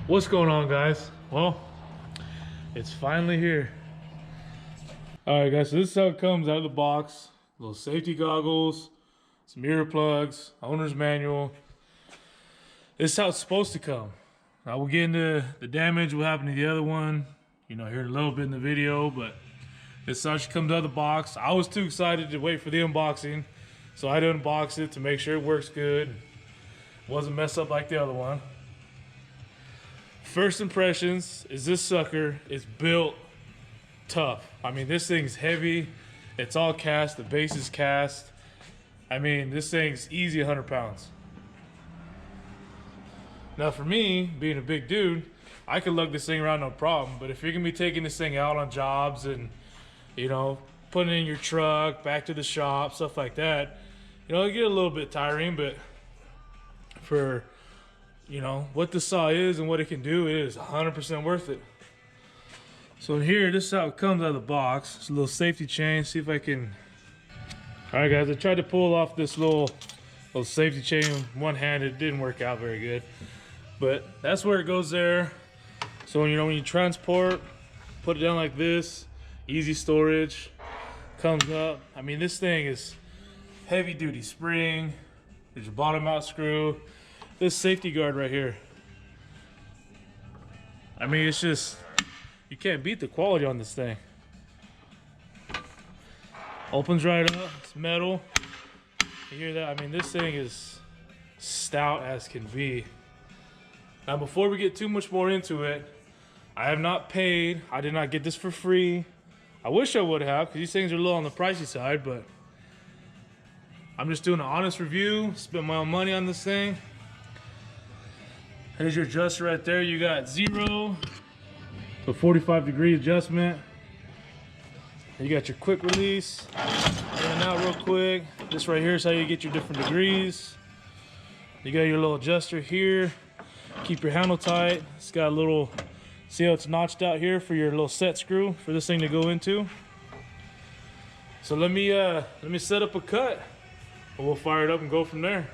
What's going on, guys? Well, it's finally here. All right, guys, so this is how it comes out of the box. Little safety goggles, some mirror plugs, owner's manual. This is how it's supposed to come. Now we'll get into the damage, what happened to the other one, you know, here in a little bit in the video, but this is how it comes out of the box. I was too excited to wait for the unboxing, so I had to unbox it to make sure it works good. Wasn't messed up like the other one. First impressions is this sucker is built tough. I mean, this thing's heavy. It's all cast. The base is cast. I mean, this thing's easy 100 pounds. Now for me, being a big dude, I could lug this thing around no problem. But if you're gonna be taking this thing out on jobs and, you know, putting it in your truck, back to the shop, stuff like that, you know, it get a little bit tiring, but for, you know, what the saw is and what it can do, it is 100% worth it. So here, this is how it comes out of the box. It's a little safety chain. See if I can. All right, guys, I tried to pull off this little safety chain one-handed. It didn't work out very good, but that's where it goes there. So, you know, when you transport, put it down like this, easy storage, comes up. I mean, this thing is heavy duty spring. There's your bottom out screw. This safety guard right here. I mean, it's just, you can't beat the quality on this thing. Opens right up, it's metal. You hear that? I mean, this thing is stout as can be. Now, before we get too much more into it, I have not paid. I did not get this for free. I wish I would have, because these things are a little on the pricey side, but I'm just doing an honest review. Spent my own money on this thing. Here's your adjuster right there. You got 0 to 45-degree adjustment. You got your quick release. In and out real quick. This right here is how you get your different degrees. You got your little adjuster here. Keep your handle tight. It's got a little, see how it's notched out here for your little set screw for this thing to go into. So let me set up a cut and we'll fire it up and go from there.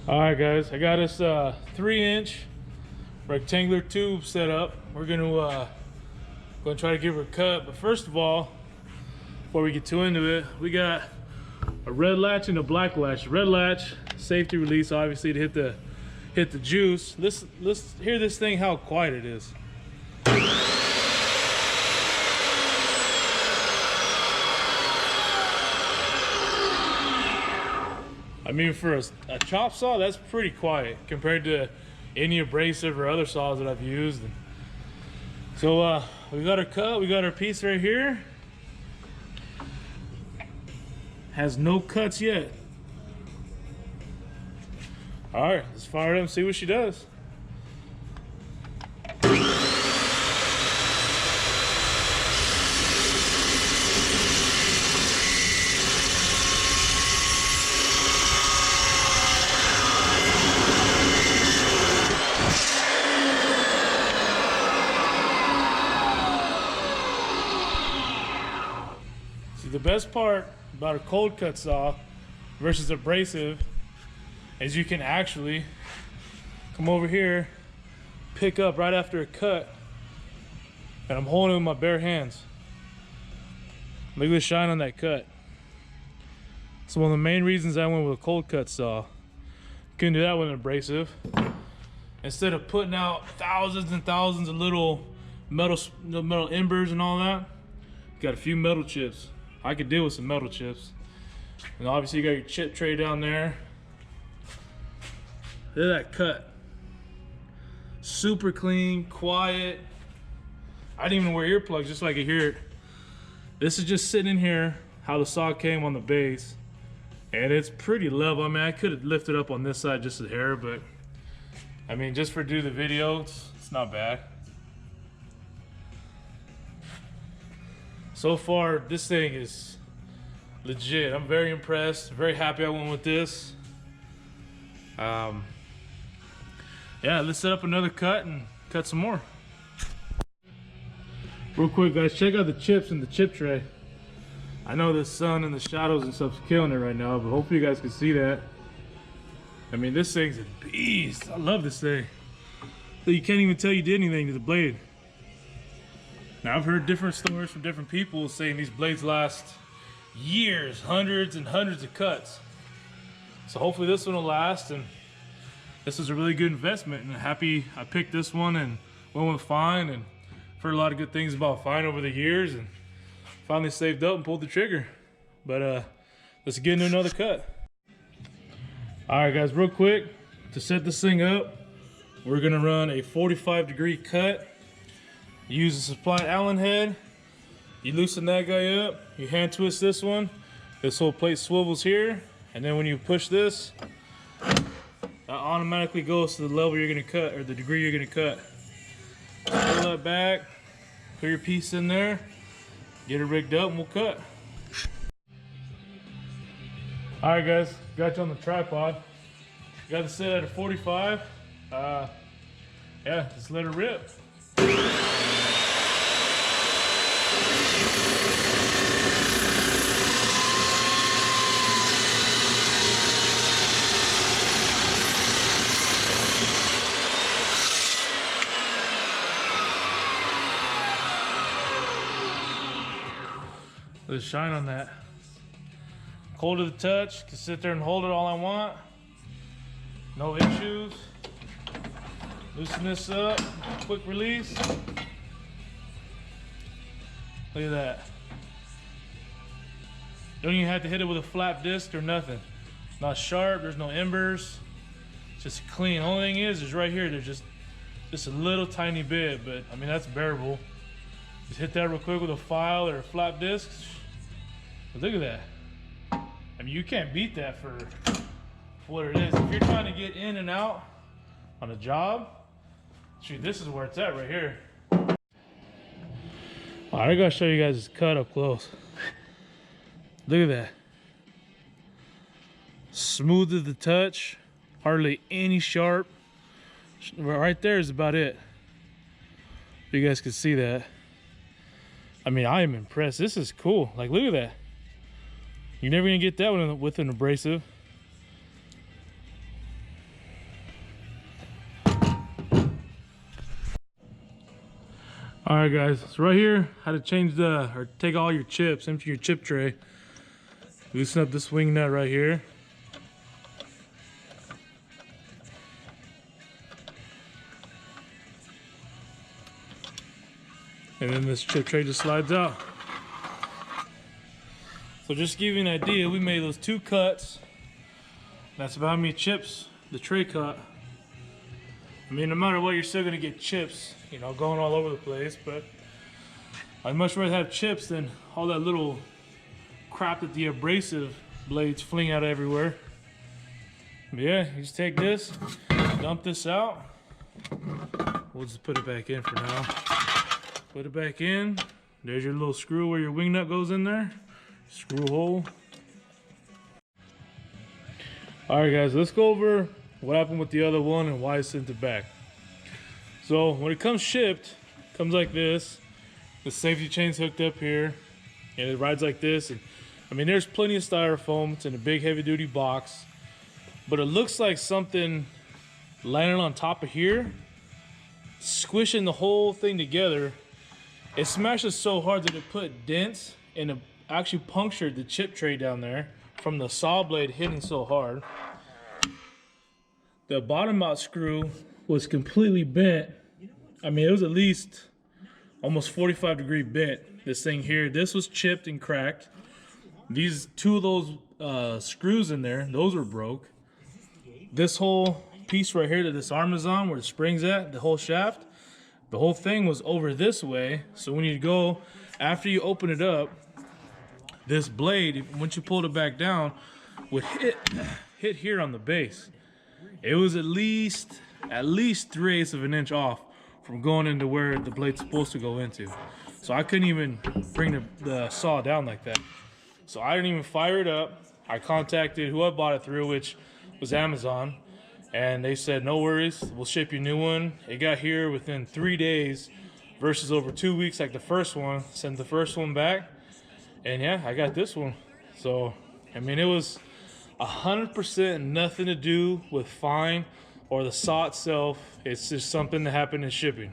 All right, guys, I got us 3-inch rectangular tube set up. We're gonna try to give her a cut, but first of all, before we get too into it, we got a red latch and a black latch. Red latch, safety release, obviously, to hit the juice. Let's hear this thing, how quiet it is. I mean, for a chop saw, that's pretty quiet compared to any abrasive or other saws that I've used. So we got our cut, we got our piece right here. Has no cuts yet. All right, let's fire it up and see what she does. The best part about a cold cut saw versus abrasive is you can actually come over here, pick up right after a cut, and I'm holding it with my bare hands. Look at the shine on that cut. So one of the main reasons I went with a cold cut saw. Couldn't do that with an abrasive. Instead of putting out thousands and thousands of little metal embers and all that, got a few metal chips. I could deal with some metal chips. And obviously you got your chip tray down there. Look at that cut. Super clean, quiet. I didn't even wear earplugs just so I could hear it. This is just sitting in here, how the saw came on the base. And it's pretty level. I mean, I could have lifted up on this side just a hair, but I mean, just for do the video, it's not bad. So far, this thing is legit. I'm very impressed, very happy I went with this. Yeah, let's set up another cut and cut some more. Real quick, guys, check out the chips in the chip tray. I know the sun and the shadows and stuff's killing it right now, but hopefully you guys can see that. I mean, this thing's a beast. I love this thing. So you can't even tell you did anything to the blade. Now, I've heard different stories from different people saying these blades last years, hundreds and hundreds of cuts. So hopefully this one will last, and this was a really good investment, and I'm happy I picked this one and went with Fein, and I've heard a lot of good things about Fein over the years, and finally saved up and pulled the trigger. But let's get into another cut. All right, guys, real quick, to set this thing up, we're gonna run a 45-degree cut. Use a supplied Allen head. You loosen that guy up, you hand twist this one, this whole plate swivels here, and then when you push this, that automatically goes to the level you're gonna cut, or the degree you're gonna cut. Pull that back, put your piece in there, get it rigged up, and we'll cut. All right, guys, got you on the tripod. Got it set at a 45. Yeah, just let it rip. Let's shine on that. Cold to the touch, can sit there and hold it all I want. No issues. Loosen this up, quick release. Look at that. Don't even have to hit it with a flat disc or nothing. Not sharp, there's no embers. Just clean. Only thing is right here, there's just a little tiny bit, but I mean, that's bearable. Just hit that real quick with a file or a flat disc. But look at that. I mean, you can't beat that for what it is. If you're trying to get in and out on a job, shoot, this is where it's at right here. All right, I gotta show you guys this cut up close. Look at that. Smooth to the touch, hardly any sharp. Right there is about it. You guys can see that. I mean, I am impressed. This is cool. Like, look at that. You're never gonna get that one with an abrasive. All right, guys, so right here, how to change or take all your chips, empty your chip tray. Loosen up this wing nut right here. And then this chip tray just slides out. So just to give you an idea, we made those 2 cuts. That's about how many chips the tray cut. I mean, no matter what, you're still gonna get chips, you know, going all over the place, but I'd much rather have chips than all that little crap that the abrasive blades fling out everywhere. But yeah, you just take this, dump this out. We'll just put it back in for now. Put it back in. There's your little screw where your wing nut goes in there. Screw hole. All right, guys, let's go over what happened with the other one and why I sent it back. So when it comes shipped, it comes like this. The safety chain's hooked up here, and it rides like this. And I mean, there's plenty of styrofoam. It's in a big heavy-duty box, but it looks like something landed on top of here, squishing the whole thing together. It smashes so hard that it put dents and it actually punctured the chip tray down there from the saw blade hitting so hard. The bottom out screw was completely bent. I mean, it was at least almost 45-degree bent. This thing here, this was chipped and cracked. These 2 of those screws in there, those were broke. This whole piece right here that this arm is on, where the spring's at, the whole shaft, the whole thing was over this way. So when you go, after you open it up, this blade, once you pulled it back down, would hit here on the base. It was at least 3/8 of an inch off from going into where the blade's supposed to go into. So I couldn't even bring the saw down like that. So I didn't even fire it up. I contacted who I bought it through, which was Amazon, and they said, no worries, we'll ship you a new one. It got here within 3 days versus over 2 weeks like the first one. Sent the first one back, and yeah, I got this one. So, I mean, it was 100% nothing to do with Fein or the saw itself. It's just something that happened in shipping.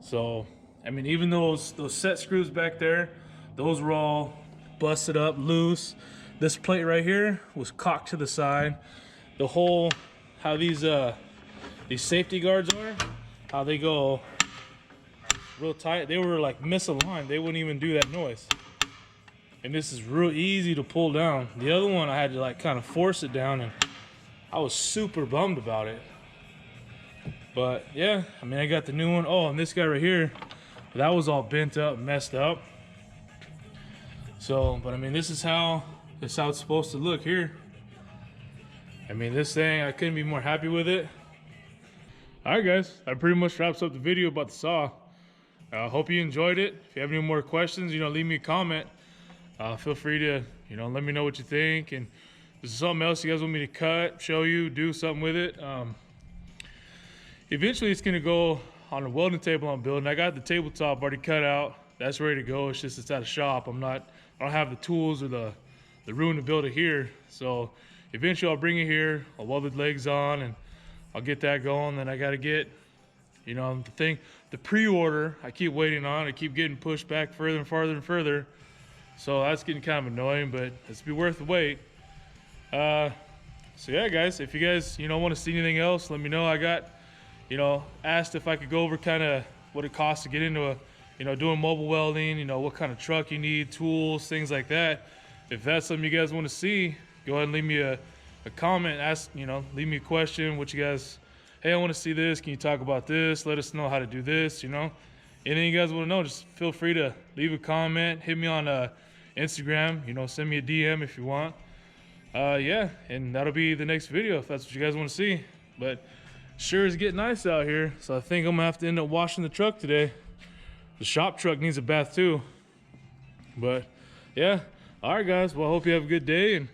So, I mean, even those set screws back there, those were all busted up, loose. This plate right here was cocked to the side. The whole, how these safety guards are, how they go real tight, they were like misaligned. They wouldn't even do that noise. And this is real easy to pull down. The other one, I had to like kind of force it down, and I was super bummed about it. But yeah, I mean, I got the new one. Oh, and this guy right here, that was all bent up, messed up. So, but I mean, this is how it's supposed to look here. I mean, this thing, I couldn't be more happy with it. All right, guys, that pretty much wraps up the video about the saw. I hope you enjoyed it. If you have any more questions, leave me a comment. Feel free to, let me know what you think. And if there's something else you guys want me to cut, show you, do something with it. Eventually, it's gonna go on the welding table I'm building. I got the tabletop already cut out. That's ready to go. It's just it's at a shop. I don't have the tools or the room to build it here. So eventually, I'll bring it here. I'll weld the legs on, and I'll get that going. Then I got to get, the pre-order. I keep waiting on. I keep getting pushed back further and farther and further. So that's getting kind of annoying, but it's be worth the wait. So yeah, guys, if you guys, want to see anything else, let me know. I got, asked if I could go over kind of what it costs to get into doing mobile welding, what kind of truck you need, tools, things like that. If that's something you guys want to see, go ahead and leave me a comment, ask, leave me a question, what you guys, hey, I want to see this, can you talk about this, let us know how to do this, anything you guys want to know, just feel free to leave a comment, hit me on Instagram, send me a DM if you want. Yeah, and that'll be the next video if that's what you guys want to see. But sure is getting nice out here, so I think I'm gonna have to end up washing the truck today. The shop truck needs a bath too. But yeah, all right, guys, well, I hope you have a good day, and